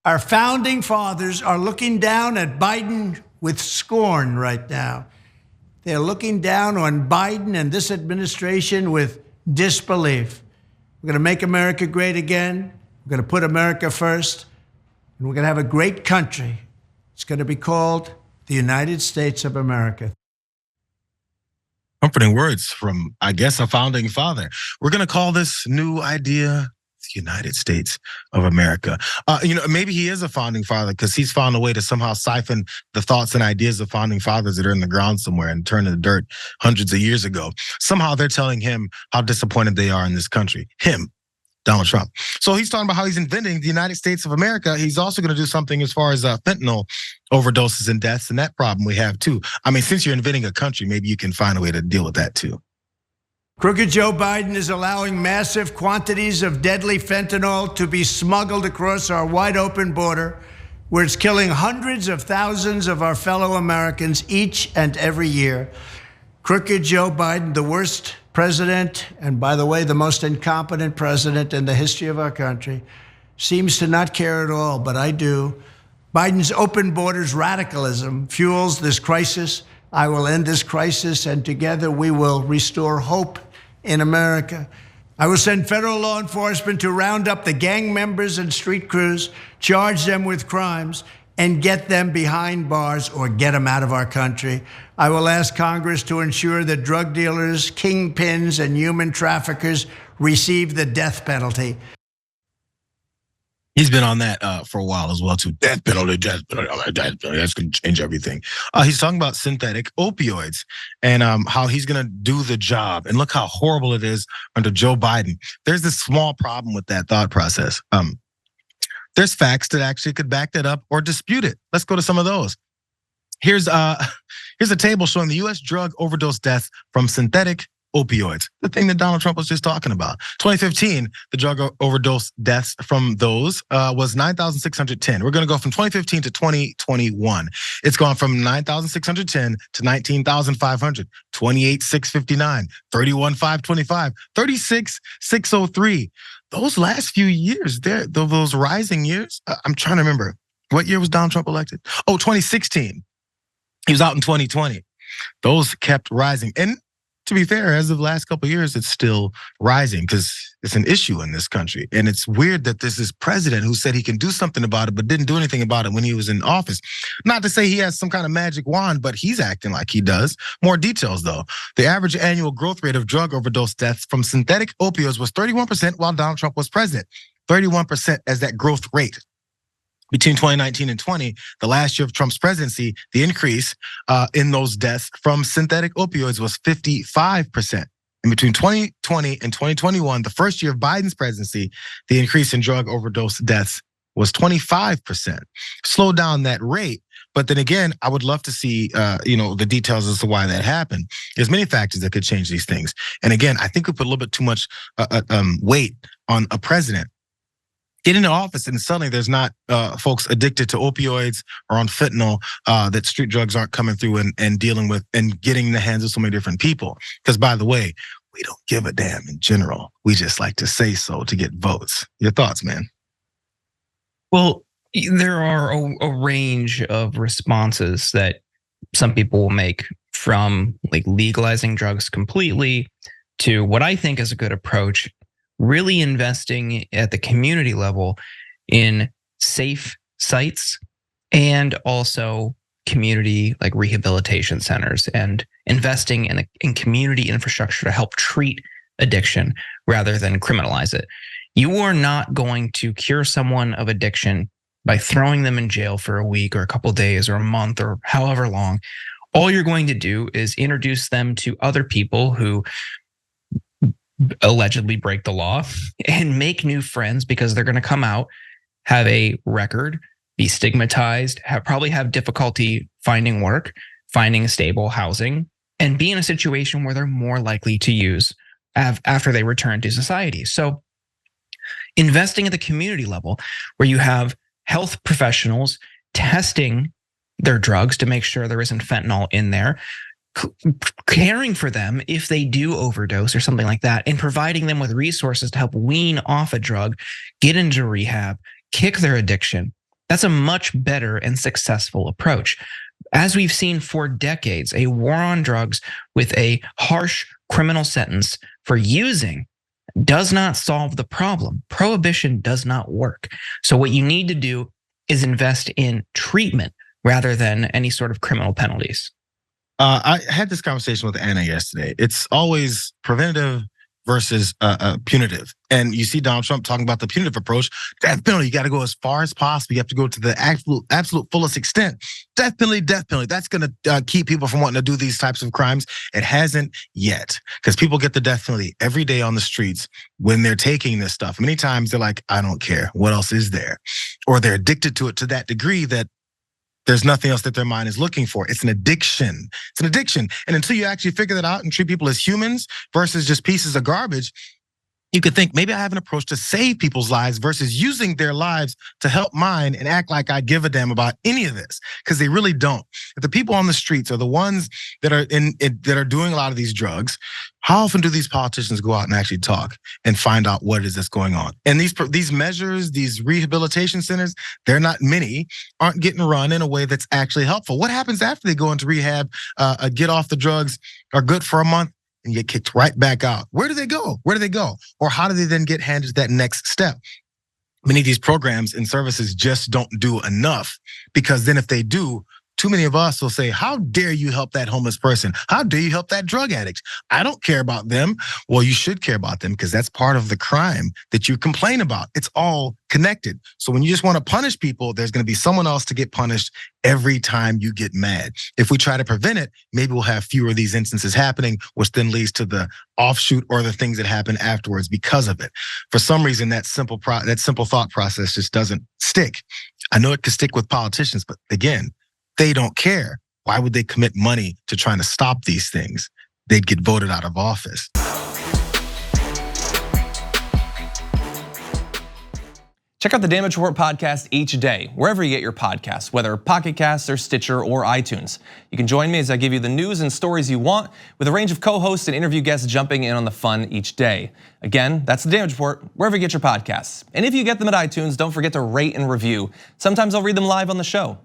Our founding fathers are looking down at Biden with scorn right now. They're looking down on Biden and this administration with disbelief. We're going to make America great again. We're going to put America first. And we're going to have a great country. It's going to be called the United States of America. Comforting words from, I guess, a founding father. We're going to call this new idea the United States of America. Maybe he is a founding father because he's found a way to somehow siphon the thoughts and ideas of founding fathers that are in the ground somewhere and turn to the dirt hundreds of years ago. Somehow they're telling him how disappointed they are in this country. Him, Donald Trump. So he's talking about how he's inventing the United States of America. He's also going to do something as far as fentanyl overdoses and deaths and that problem we have too. I mean, since you're inventing a country, maybe you can find a way to deal with that too. Crooked Joe Biden is allowing massive quantities of deadly fentanyl to be smuggled across our wide open border, where it's killing hundreds of thousands of our fellow Americans each and every year. Crooked Joe Biden, the worst president, and by the way, the most incompetent president in the history of our country, seems to not care at all, but I do. Biden's open borders radicalism fuels this crisis. I will end this crisis, and together we will restore hope in America. I will send federal law enforcement to round up the gang members and street crews, charge them with crimes, and get them behind bars or get them out of our country. I will ask Congress to ensure that drug dealers, kingpins, and human traffickers receive the death penalty. He's been on that for a while as well too. Death penalty, death penalty, death penalty. That's going to change everything. He's talking about synthetic opioids and how he's going to do the job. And look how horrible it is under Joe Biden. There's this small problem with that thought process. There's facts that actually could back that up or dispute it. Let's go to some of those. Here's a table showing the U.S. drug overdose deaths from synthetic opioids, the thing that Donald Trump was just talking about. 2015, the drug overdose deaths from those was 9,610. We're going to go from 2015 to 2021. It's gone from 9,610 to 19,500, 28,659, 31,525, 36,603. Those last few years, those rising years, I'm trying to remember. What year was Donald Trump elected? 2016. He was out in 2020. Those kept rising. And to be fair, as of the last couple of years, it's still rising because it's an issue in this country. And it's weird that there's this president who said he can do something about it, but didn't do anything about it when he was in office. Not to say he has some kind of magic wand, but he's acting like he does. More details though. The average annual growth rate of drug overdose deaths from synthetic opioids was 31% while Donald Trump was president. 31% as that growth rate. Between 2019 and 20, the last year of Trump's presidency, the increase in those deaths from synthetic opioids was 55%. And between 2020 and 2021, the first year of Biden's presidency, the increase in drug overdose deaths was 25%. Slow down that rate. But then again, I would love to see, the details as to why that happened. There's many factors that could change these things. And again, I think we put a little bit too much weight on a president. Get into office and suddenly there's not folks addicted to opioids or on fentanyl, that street drugs aren't coming through and dealing with and getting in the hands of so many different people. Because by the way, we don't give a damn in general. We just like to say so to get votes. Your thoughts, man? Well, there are a range of responses that some people will make, from like legalizing drugs completely to what I think is a good approach, really investing at the community level in safe sites and also community like rehabilitation centers, and investing in community infrastructure to help treat addiction rather than criminalize it. You are not going to cure someone of addiction by throwing them in jail for a week or a couple of days or a month or however long. All you're going to do is introduce them to other people who allegedly break the law and make new friends, because they're going to come out, have a record, be stigmatized, probably have difficulty finding work, finding stable housing, and be in a situation where they're more likely to use after they return to society. So investing at the community level, where you have health professionals testing their drugs to make sure there isn't fentanyl in there, caring for them if they do overdose or something like that, and providing them with resources to help wean off a drug, get into rehab, kick their addiction. That's a much better and successful approach. As we've seen for decades, a war on drugs with a harsh criminal sentence for using does not solve the problem. Prohibition does not work. So what you need to do is invest in treatment rather than any sort of criminal penalties. I had this conversation with Anna yesterday. It's always preventative versus punitive. And you see Donald Trump talking about the punitive approach. Death penalty, you got to go as far as possible. You have to go to the absolute fullest extent. Death penalty, death penalty. That's going to keep people from wanting to do these types of crimes. It hasn't yet, because people get the death penalty every day on the streets when they're taking this stuff. Many times they're like, I don't care. What else is there? Or they're addicted to it to that degree that there's nothing else that their mind is looking for. It's an addiction. It's an addiction. And until you actually figure that out and treat people as humans versus just pieces of garbage, you could think maybe I have an approach to save people's lives versus using their lives to help mine and act like I give a damn about any of this, because they really don't. If the people on the streets are the ones that are doing a lot of these drugs, how often do these politicians go out and actually talk and find out what it is that's going on? And these measures, these rehabilitation centers, they're not many, aren't getting run in a way that's actually helpful. What happens after they go into rehab, get off the drugs, are good for a month, and get kicked right back out? Where do they go? Where do they go? Or how do they then get handed that next step? Many of these programs and services just don't do enough, because then if they do, too many of us will say, how dare you help that homeless person? How dare you help that drug addict? I don't care about them. Well, you should care about them, because that's part of the crime that you complain about. It's all connected. So when you just want to punish people, there's going to be someone else to get punished every time you get mad. If we try to prevent it, maybe we'll have fewer of these instances happening, which then leads to the offshoot or the things that happen afterwards because of it. For some reason, that simple thought process just doesn't stick. I know it could stick with politicians, but again, they don't care. Why would they commit money to trying to stop these things? They'd get voted out of office. Check out the Damage Report podcast each day, wherever you get your podcasts, whether Pocket Casts or Stitcher or iTunes. You can join me as I give you the news and stories you want, with a range of co-hosts and interview guests jumping in on the fun each day. Again, that's the Damage Report, wherever you get your podcasts. And if you get them at iTunes, don't forget to rate and review. Sometimes I'll read them live on the show.